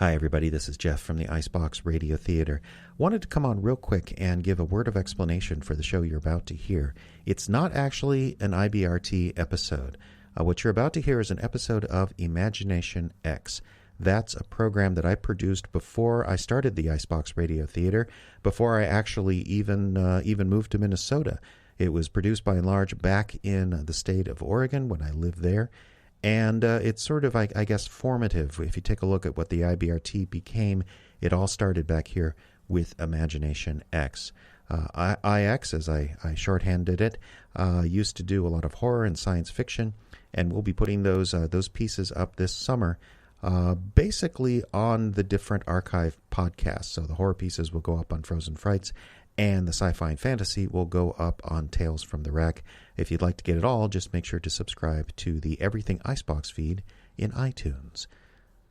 Hi, everybody. This is Jeff from the Icebox Radio Theater. Wanted to come on real quick and give a word of explanation for the show you're about to hear. It's not actually an IBRT episode. What you're about to hear is an episode of Imagination X. That's a program that I produced before I started the Icebox Radio Theater, before I actually even moved to Minnesota. It was produced by and large back in the state of Oregon when I lived there. And it's sort of, I guess, formative. If you take a look at what the IBRT became, it all started back here with Imagination X. IX, as I shorthanded it, used to do a lot of horror and science fiction, and we'll be putting those pieces up this summer, basically on the different archive podcasts. So the horror pieces will go up on Frozen Frights, and the sci-fi and fantasy will go up on Tales from the Rack. If you'd like to get it all, just make sure to subscribe to the Everything Icebox feed in iTunes.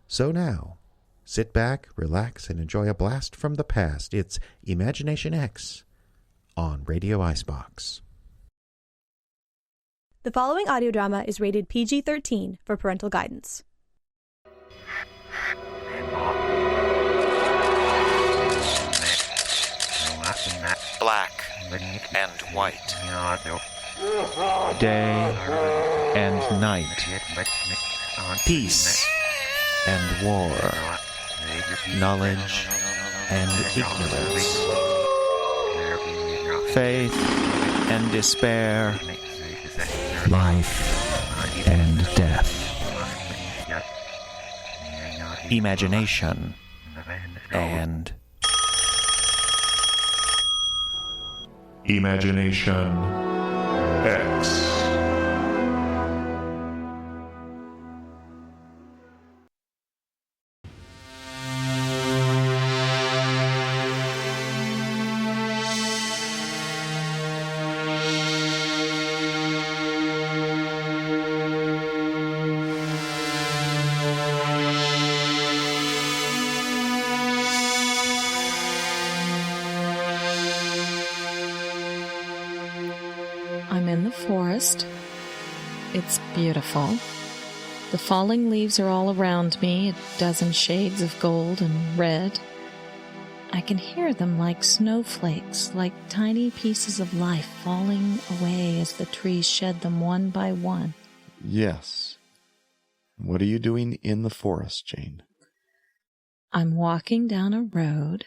So now, sit back, relax, and enjoy a blast from the past. It's Imagination X on Radio Icebox. The following audio drama is rated PG-13 for parental guidance. Black and white. Day and night. Peace And war. Knowledge and ignorance. faith and despair. Life and death. Imagination and Imagination X. I'm in the forest. It's beautiful. The falling leaves are all around me, a dozen shades of gold and red. I can hear them like snowflakes, like tiny pieces of life falling away as the trees shed them one by one. Yes. What are you doing in the forest, Jane? I'm walking down a road.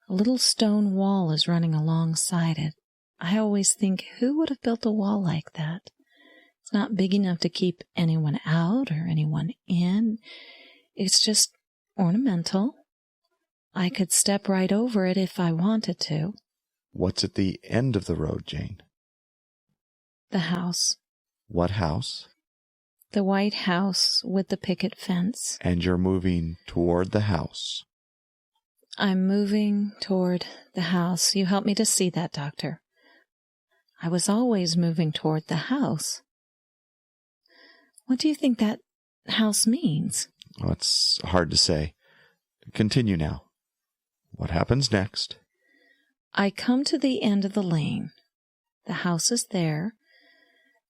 A little stone wall is running alongside it. I always think, who would have built a wall like that? It's not big enough to keep anyone out or anyone in. It's just ornamental. I could step right over it if I wanted to. What's at the end of the road, Jane? The house. What house? The white house with the picket fence. And you're moving toward the house. I'm moving toward the house. You help me to see that, Doctor. I was always moving toward the house. What do you think that house means? Oh, it's hard to say. Continue now. What happens next? I come to the end of the lane. The house is there.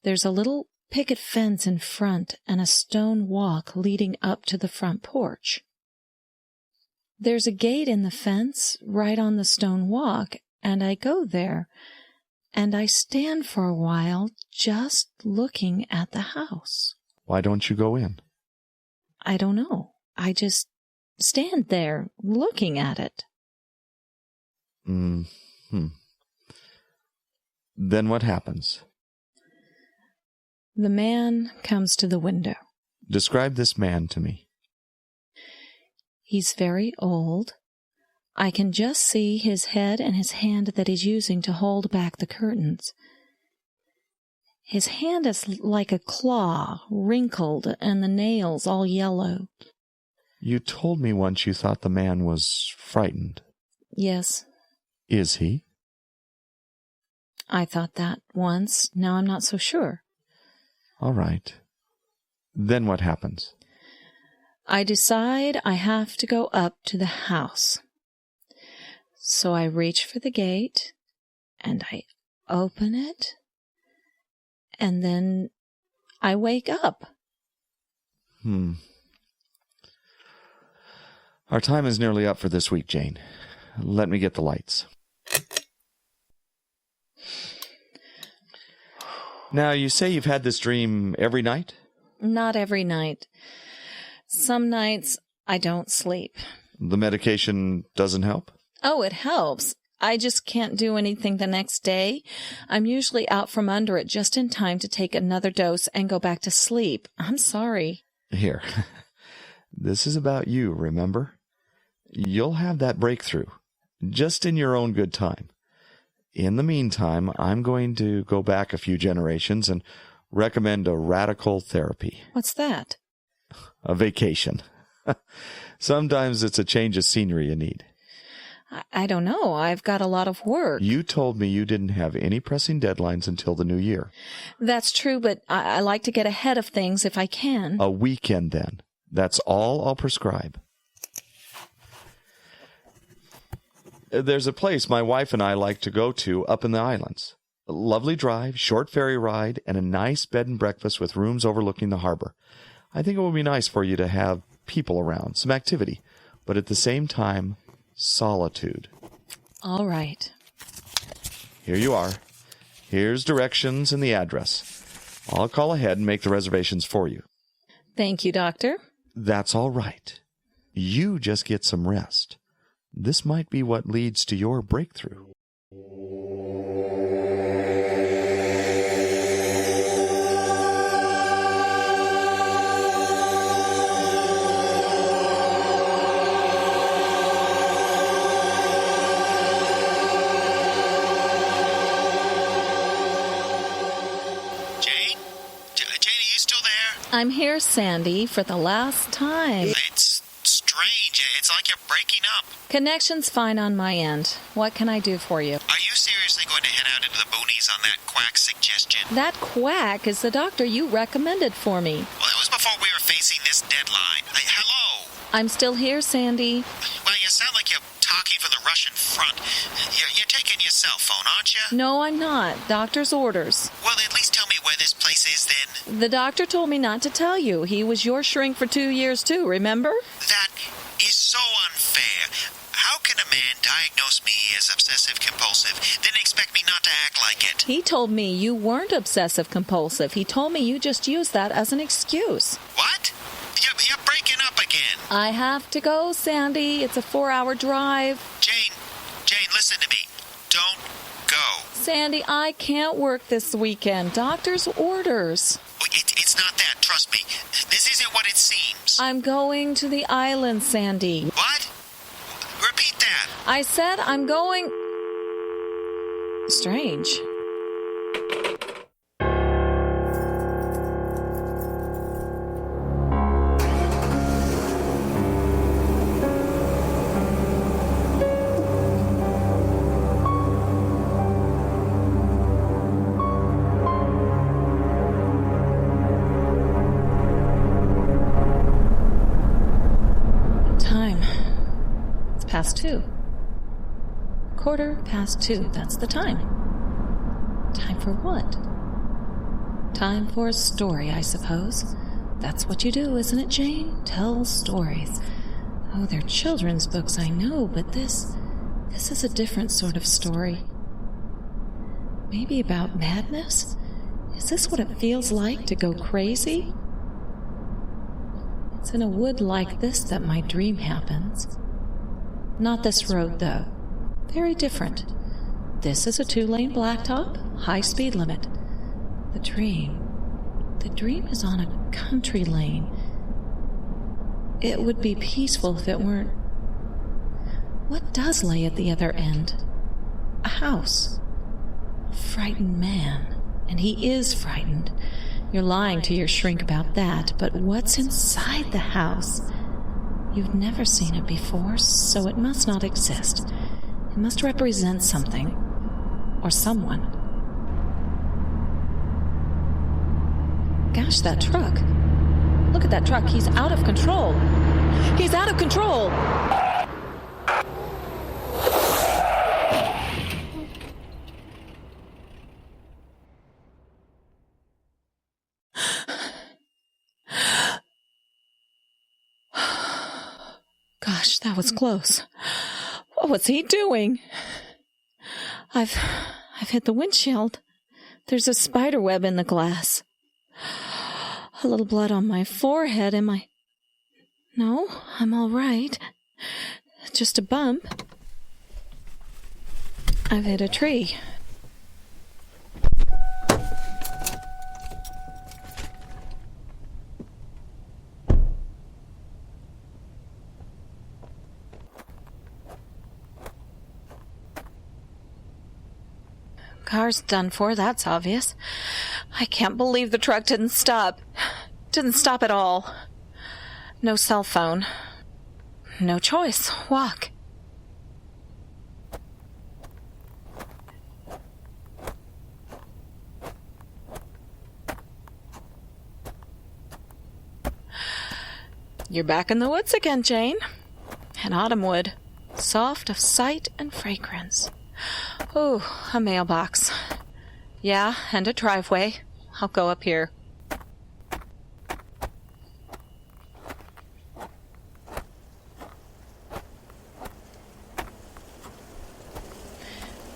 There's a little picket fence in front and a stone walk leading up to the front porch. There's a gate in the fence right on the stone walk, and I go there. And I stand for a while just looking at the house. Why don't you go in? I don't know. I just stand there looking at it. Then what happens? The man comes to the window. Describe this man to me. He's very old. I can just see his head and his hand that he's using to hold back the curtains. His hand is like a claw, wrinkled, and the nails all yellow. You told me once you thought the man was frightened. Yes. Is he? I thought that once. Now I'm not so sure. All right. Then what happens? I decide I have to go up to the house. So I reach for the gate, and I open it, and then I wake up. Our time is nearly up for this week, Jane. Let me get the lights. Now, you say you've had this dream every night? Not every night. Some nights I don't sleep. The medication doesn't help? Oh, it helps. I just can't do anything the next day. I'm usually out from under it just in time to take another dose and go back to sleep. I'm sorry. Here. This is about you, remember? You'll have that breakthrough, just in your own good time. In the meantime, I'm going to go back a few generations and recommend a radical therapy. What's that? A vacation. Sometimes it's a change of scenery you need. I don't know. I've got a lot of work. You told me you didn't have any pressing deadlines until the new year. That's true, but I like to get ahead of things if I can. A weekend, then. That's all I'll prescribe. There's a place my wife and I like to go to up in the islands. A lovely drive, short ferry ride, and a nice bed and breakfast with rooms overlooking the harbor. I think it would be nice for you to have people around, some activity, but at the same time, solitude. All right. Here you are. Here's directions and the address. I'll call ahead and make the reservations for you. Thank you, Doctor. That's all right. You just get some rest. This might be what leads to your breakthrough. I'm here, Sandy, for the last time. It's strange. It's like you're breaking up. Connection's fine on my end. What can I do for you? Are you seriously going to head out into the boonies on that quack suggestion? That quack is the doctor you recommended for me. Well, it was before we were facing this deadline. Hello? I'm still here, Sandy. Well, you sound like you're talking from the Russian front. You're taking your cell phone, aren't you? No, I'm not. Doctor's orders. Well, at least tell me where this place is then. The doctor told me not to tell you. He was your shrink for 2 years, too, remember? That is so unfair. How can a man diagnose me as obsessive-compulsive, then expect me not to act like it? He told me you weren't obsessive-compulsive. He told me you just used that as an excuse. What? You're breaking up again. I have to go, Sandy. It's a 4-hour drive. Jane, listen to me. Don't go. Sandy, I can't work this weekend. Doctor's orders. It's not that, trust me. This isn't what it seems. I'm going to the island, Sandy. What? Repeat that. I said I'm going... Strange. Past 2. 2:15, that's the time. Time for what? Time for a story, I suppose. That's what you do, isn't it, Jane? Tell stories. Oh, they're children's books, I know, but this is a different sort of story. Maybe about madness? Is this what it feels like to go crazy? It's in a wood like this that my dream happens. Not this road, though. Very different. This is a 2-lane blacktop, high speed limit. The dream is on a country lane. It would be peaceful if it weren't. What does lay at the other end? A house. A frightened man. And he is frightened. You're lying to your shrink about that, but what's inside the house? You've never seen it before, so it must not exist. It must represent something. Or someone. Gosh, that truck. Look at that truck. He's out of control. He's out of control! gosh, that was close. What was he doing? I've hit the windshield. There's a spider web in the glass. A little blood on my forehead. Am I... No, I'm all right. Just a bump. I've hit a tree. Car's done for, that's obvious. I can't believe the truck didn't stop. Didn't stop at all. No cell phone. No choice. Walk. You're back in the woods again, Jane. An autumn wood, soft of sight and fragrance. Ooh, a mailbox. Yeah, and a driveway. I'll go up here.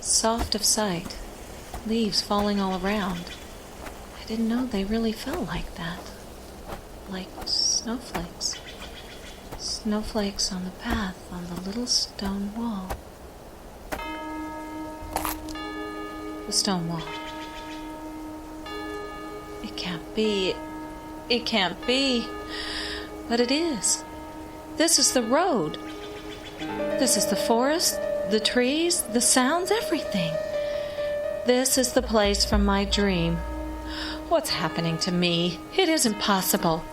Soft of sight. Leaves falling all around. I didn't know they really fell like that. Like snowflakes. Snowflakes on the path on the little stone wall. The stone wall. It can't be. It can't be. But it is. This is the road. This is the forest, the trees, the sounds, everything. This is the place from my dream. What's happening to me? It isn't possible.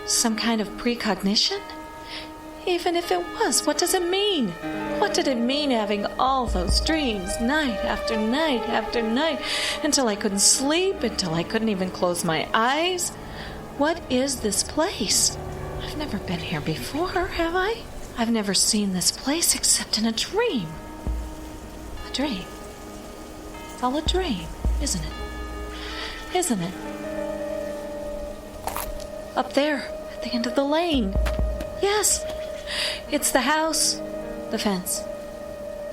Some kind of precognition? Even if it was, what does it mean? What did it mean having all those dreams, night after night after night, until I couldn't sleep, until I couldn't even close my eyes? What is this place? I've never been here before, have I? I've never seen this place except in a dream. A dream. It's all a dream, isn't it? Isn't it? Up there, at the end of the lane. Yes. It's the house. The fence.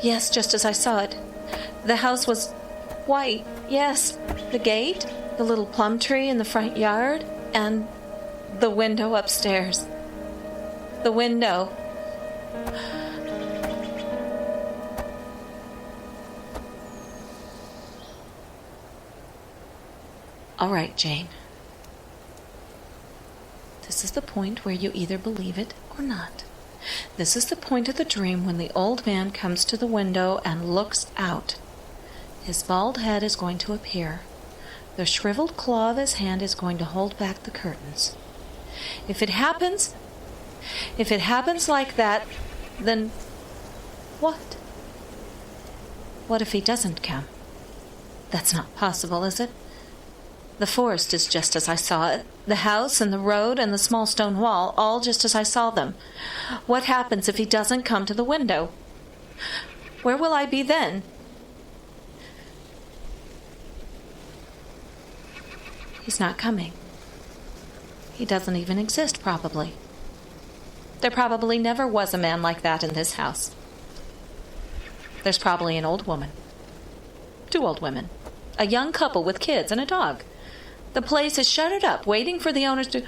Yes, just as I saw it. The house was white. Yes. The gate, the little plum tree in the front yard, and the window upstairs. The window. All right, Jane. This is the point where you either believe it or not. This is the point of the dream when the old man comes to the window and looks out. His bald head is going to appear. The shriveled claw of his hand is going to hold back the curtains. If it happens like that, then what? What if he doesn't come? That's not possible, is it? The forest is just as I saw it. The house and the road and the small stone wall, all just as I saw them. What happens if he doesn't come to the window? Where will I be then? He's not coming. He doesn't even exist, probably. There probably never was a man like that in this house. There's probably an old woman. 2 old women. A young couple with kids and a dog. The place is shuttered up, waiting for the owners to...